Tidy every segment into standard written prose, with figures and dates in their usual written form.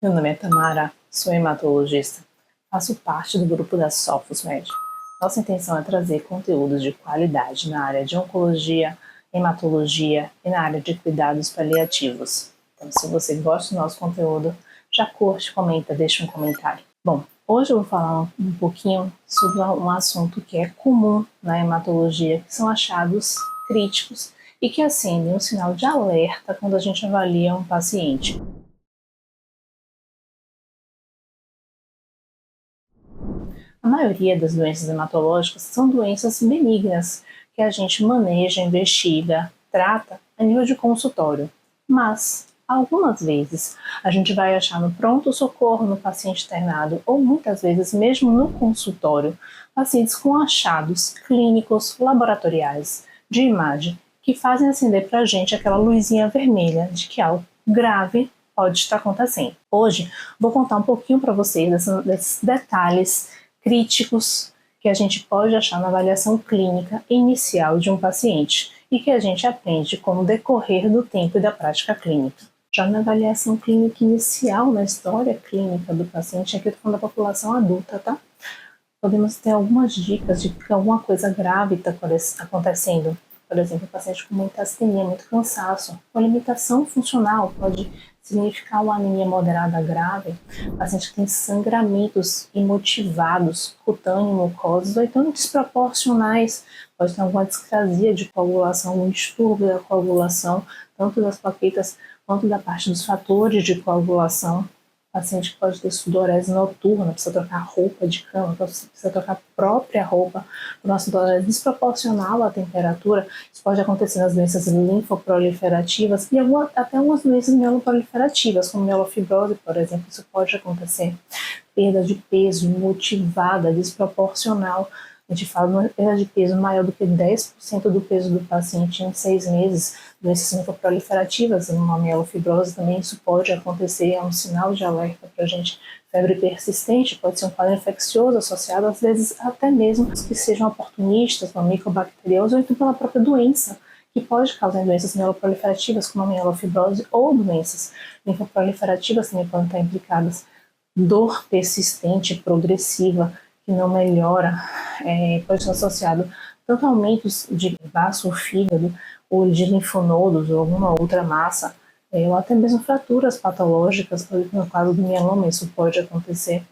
Meu nome é Tamara, sou hematologista. Faço parte do grupo da SofosMed. Nossa intenção é trazer conteúdos de qualidade na área de oncologia, hematologia e na área de cuidados paliativos. Então, se você gosta do nosso conteúdo, já curte, comenta, deixa um comentário. Bom, hoje eu vou falar um pouquinho sobre um assunto que é comum na hematologia, que são achados críticos e que acendem um sinal de alerta quando a gente avalia um paciente. A maioria das doenças hematológicas são doenças benignas, que a gente maneja, investiga, trata a nível de consultório. Mas, algumas vezes, a gente vai achar no pronto-socorro no paciente internado, ou muitas vezes mesmo no consultório, pacientes com achados clínicos, laboratoriais, de imagem, que fazem acender para a gente aquela luzinha vermelha de que algo grave pode estar acontecendo. Hoje, vou contar um pouquinho para vocês desses detalhes críticos que a gente pode achar na avaliação clínica inicial de um paciente e que a gente aprende com o decorrer do tempo e da prática clínica. Já na avaliação clínica inicial, na história clínica do paciente, aqui eu estou falando da população adulta, tá? Podemos ter algumas dicas de que alguma coisa grave está acontecendo. Por exemplo, o paciente com muita astenia, muito cansaço, uma limitação funcional pode significar uma anemia moderada grave, paciente que tem sangramentos imotivados, cutâneo, mucosos, ou então desproporcionais, pode ter alguma discrasia de coagulação, algum distúrbio da coagulação, tanto das plaquetas quanto da parte dos fatores de coagulação. Paciente que pode ter sudorese noturna, precisa trocar roupa de cama, precisa trocar a própria roupa por uma sudorese desproporcional à temperatura. Isso pode acontecer nas doenças linfoproliferativas e até algumas doenças mieloproliferativas, como mielofibrose, por exemplo. Isso pode acontecer. Perda de peso motivada, desproporcional. A gente fala de uma perda de peso maior do que 10% do peso do paciente em 6 meses. Doenças linfoproliferativas, uma mielofibrose também, isso pode acontecer, é um sinal de alerta para a gente. Febre persistente pode ser um quadro infeccioso associado, às vezes, até mesmo que sejam oportunistas, uma micobacteriose, ou então pela própria doença, que pode causar doenças mieloproliferativas, como a mielofibrose, ou doenças linfoproliferativas também podem estar implicadas. Dor persistente, progressiva, que não melhora, pode estar associado tanto a aumentos de vaso, fígado, ou de linfonodos, ou alguma outra massa, ou até mesmo fraturas patológicas, por exemplo, no caso do mieloma, isso pode acontecer.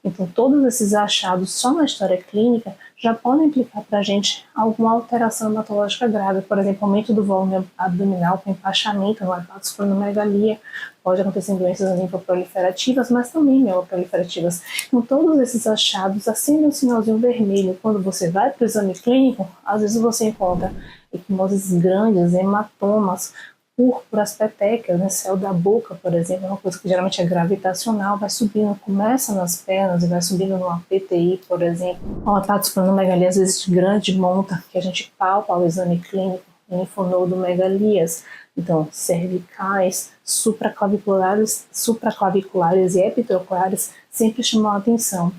Então, todos esses achados só na história clínica já podem implicar para a gente alguma alteração hematológica grave, por exemplo, aumento do volume abdominal com empachamento no hepatosplenomegalia, pode acontecer em doenças linfoproliferativas, mas também mieloproliferativas. Então, todos esses achados acendem um sinalzinho vermelho. Quando você vai para o exame clínico, às vezes você encontra equimoses grandes, hematomas, púrpuras petecas, né, céu da boca, por exemplo, é uma coisa que geralmente é gravitacional, vai subindo, começa nas pernas e vai subindo numa PTI, por exemplo. O hepatosplenomegalia, às vezes grande monta, que a gente palpa ao exame clínico, linfonodomegalias, então cervicais, supraclaviculares e epitoculares sempre chamam a atenção.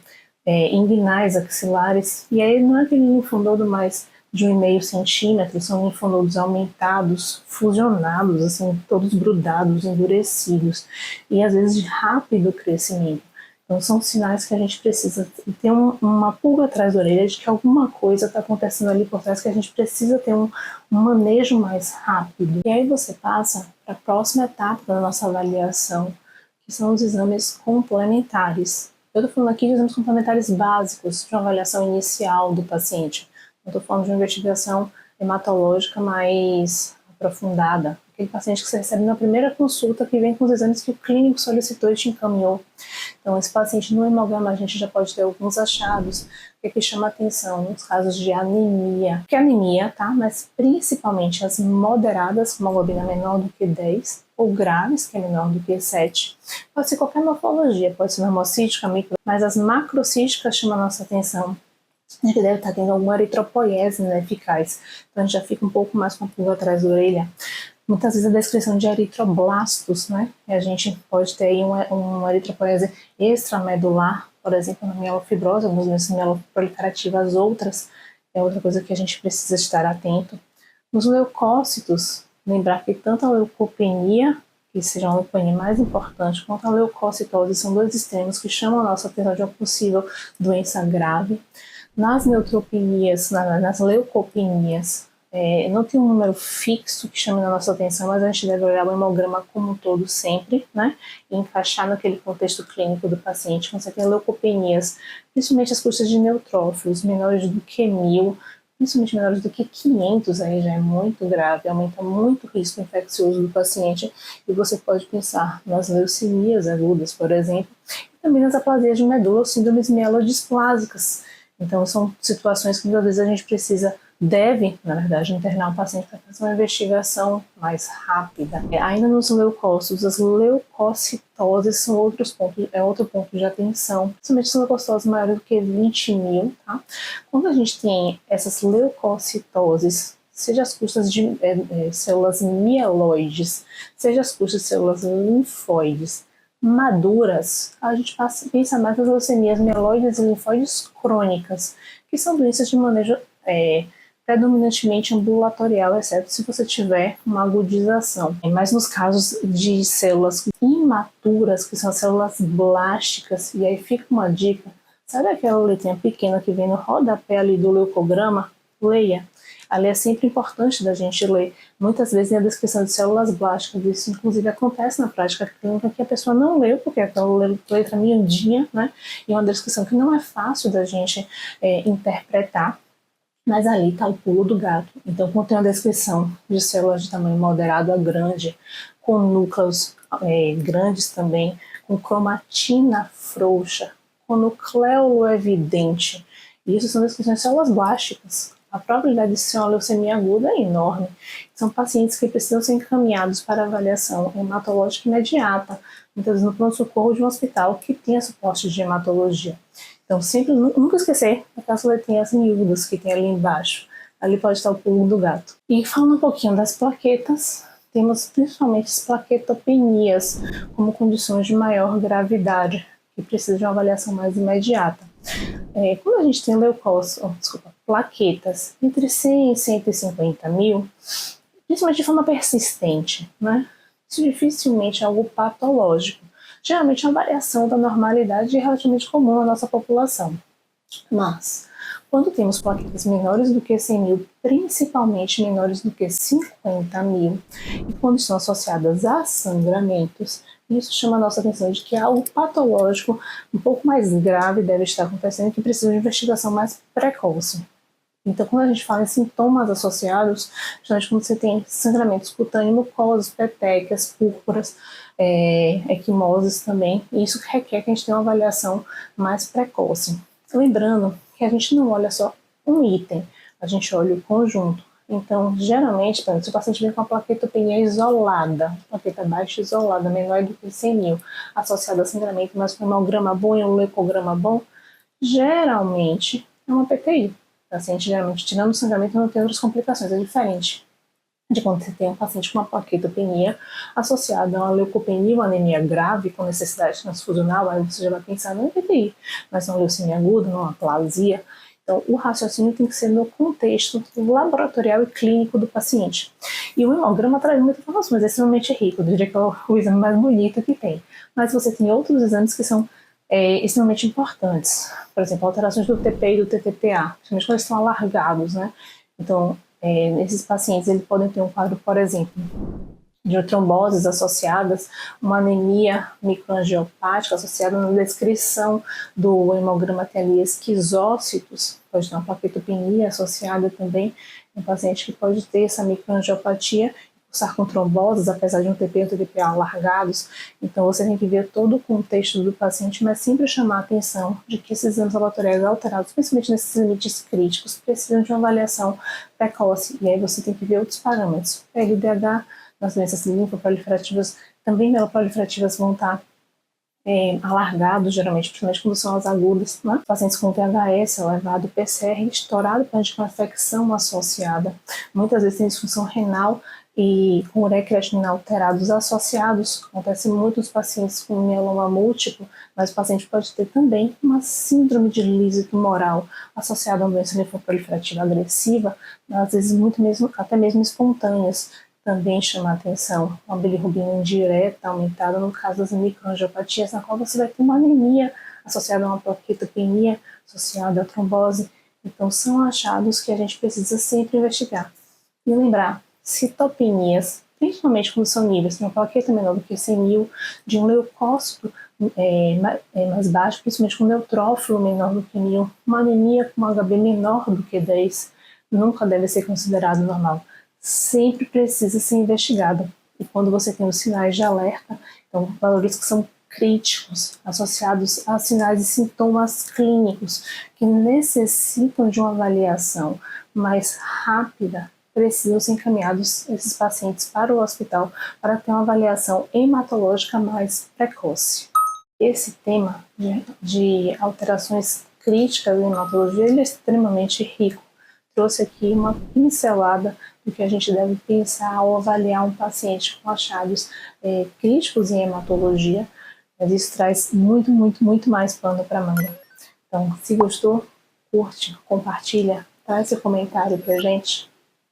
Inguinais, axilares, e aí não é aquele linfonodo mais de 1,5 centímetro, são linfonodos aumentados, fusionados, assim, todos grudados, endurecidos, e às vezes de rápido crescimento. Então são sinais que a gente precisa ter uma pulga atrás da orelha de que alguma coisa está acontecendo ali por trás, que a gente precisa ter um manejo mais rápido. E aí você passa para a próxima etapa da nossa avaliação, que são os exames complementares. Eu estou falando aqui de exames complementares básicos de uma avaliação inicial do paciente. Eu estou falando de uma investigação hematológica mais aprofundada. Aquele paciente que você recebe na primeira consulta, que vem com os exames que o clínico solicitou e te encaminhou. Então, esse paciente no hemograma a gente já pode ter alguns achados. O que chama atenção nos casos de anemia. Que anemia, tá? Mas principalmente as moderadas, com hemoglobina menor do que 10, ou graves, que é menor do que 7. Pode ser qualquer morfologia, pode ser normocítica, micro, mas as macrocísticas chamam a nossa atenção. A gente deve estar tendo alguma eritropoiese eficaz. Então a gente já fica um pouco mais com a pulga atrás da orelha. Muitas vezes a descrição de eritroblastos, né? E a gente pode ter aí uma eritropoiese extramedular, por exemplo, na mielofibrose, algumas doenças mieloproliferativas, outras. É outra coisa que a gente precisa estar atento. Nos leucócitos, lembrar que tanto a leucopenia que seja uma leucopenia mais importante, quanto a leucocitose, são dois extremos que chamam a nossa atenção de uma possível doença grave. Nas neutropenias, nas leucopenias, não tem um número fixo que chame a nossa atenção, mas a gente deve olhar o hemograma como um todo sempre, né? E encaixar naquele contexto clínico do paciente. Quando você tem leucopenias, principalmente as custas de neutrófilos menores do que 1.000, principalmente menores do que 500, aí já é muito grave, aumenta muito o risco infeccioso do paciente. E você pode pensar nas leucemias agudas, por exemplo, e também nas aplasias de medula ou síndromes mielodisplásicas. Então, são situações que muitas vezes a gente deve, na verdade, internar o paciente para fazer uma investigação mais rápida. Ainda nos leucócitos, as leucocitoses são outro ponto de atenção, principalmente as leucocitoses maiores do que 20.000, tá? Quando a gente tem essas leucocitoses, seja as custas de células mieloides, seja as custas de células linfóides maduras, a gente pensa mais nas leucemias mieloides e linfóides crônicas, que são doenças de manejo predominantemente ambulatorial, exceto se você tiver uma agudização. Mas nos casos de células imaturas, que são células blásticas, e aí fica uma dica, sabe aquela letrinha pequena que vem no rodapé ali do leucograma? Leia. Ali é sempre importante da gente ler. Muitas vezes a descrição de células blásticas, isso inclusive acontece na prática clínica, que a pessoa não leu, porque é aquela letra miudinha, né? E uma descrição que não é fácil da gente interpretar. Mas ali está o pulo do gato. Então, quando tem uma descrição de células de tamanho moderado a grande, com núcleos grandes também, com cromatina frouxa, com nucleolo evidente, isso são descrições de células blásticas. A probabilidade de ser uma leucemia aguda é enorme. São pacientes que precisam ser encaminhados para avaliação hematológica imediata, muitas vezes no pronto-socorro de um hospital que tenha suporte de hematologia. Então, sempre, nunca esquecer aquelas letrinhas miúdas que tem ali embaixo. Ali pode estar o pulo do gato. E falando um pouquinho das plaquetas, temos principalmente as plaquetopenias como condições de maior gravidade, que precisam de uma avaliação mais imediata. Quando a gente tem plaquetas entre 100 e 150 mil, principalmente de forma persistente, né? Isso dificilmente é algo patológico. Geralmente é uma variação da normalidade relativamente comum na nossa população. Mas, quando temos plaquetas menores do que 100 mil, principalmente menores do que 50 mil, e quando estão associadas a sangramentos, isso chama a nossa atenção de que algo patológico um pouco mais grave deve estar acontecendo e que precisa de investigação mais precoce. Então, quando a gente fala em sintomas associados, geralmente quando você tem sangramentos cutâneos, mucosas, petequias, púrpuras, equimoses também, e isso requer que a gente tenha uma avaliação mais precoce. Lembrando que a gente não olha só um item, a gente olha o conjunto. Então, geralmente, se o paciente vem com uma plaquetopenia isolada, plaqueta baixa isolada, menor do que 100 mil, associada a sangramento, mas com um hemograma bom e um leucograma bom, geralmente é uma PTI. O paciente, geralmente, tirando o sangramento, não tem outras complicações. É diferente de quando você tem um paciente com uma plaquetopenia associada a uma leucopenia, uma anemia grave com necessidade transfusional, aí você já vai pensar não em PTI, mas numa leucemia aguda, numa aplasia. Então, o raciocínio tem que ser no contexto laboratorial e clínico do paciente. E o hemograma traz muita informação, mas é extremamente rico, eu diria que é o exame mais bonito que tem. Mas você tem outros exames que são extremamente importantes. Por exemplo, alterações do TP e do TTPA, principalmente quando estão alargados, né? Então, esses pacientes eles podem ter um quadro, por exemplo, de tromboses associadas, uma anemia microangiopática associada na descrição do hemograma tem ali esquizócitos, pode ter uma plaquetopenia associada também, um paciente que pode ter essa microangiopatia, cursar com tromboses, apesar de um TP e um TTPA alargados. Então você tem que ver todo o contexto do paciente, mas sempre chamar a atenção de que esses exames laboratoriais alterados, principalmente nesses limites críticos, precisam de uma avaliação precoce. E aí você tem que ver outros parâmetros. LDH, nas doenças linfoproliferativas, também mieloproliferativas vão estar alargados, geralmente, principalmente quando são as agudas, né? Pacientes com THS elevado, PCR estourado para uma infecção associada. Muitas vezes tem disfunção renal e com ureia-creatinina alterados associados. Acontece muito nos pacientes com mieloma múltiplo, mas o paciente pode ter também uma síndrome de lise tumoral associada a uma doença linfoproliferativa agressiva, às vezes até mesmo espontâneas, Também chama a atenção uma bilirrubina indireta aumentada no caso das microangiopatias, na qual você vai ter uma anemia associada a uma plaquetopenia, associada à trombose. Então, são achados que a gente precisa sempre investigar. E lembrar, citopenias, principalmente quando são níveis, uma plaqueta menor do que 100.000, de um leucócito mais baixo, principalmente com neutrófilo menor do que 1.000, uma anemia com HB menor do que 10, nunca deve ser considerado normal. Sempre precisa ser investigado. E quando você tem os sinais de alerta, então valores que são críticos, associados a sinais e sintomas clínicos que necessitam de uma avaliação mais rápida, precisam ser encaminhados esses pacientes para o hospital para ter uma avaliação hematológica mais precoce. Esse tema de alterações críticas em hematologia ele é extremamente rico. Trouxe aqui uma pincelada do que a gente deve pensar ao avaliar um paciente com achados críticos em hematologia, mas isso traz muito, muito, muito mais pano para manga. Então, se gostou, curte, compartilha, traz seu comentário para a gente.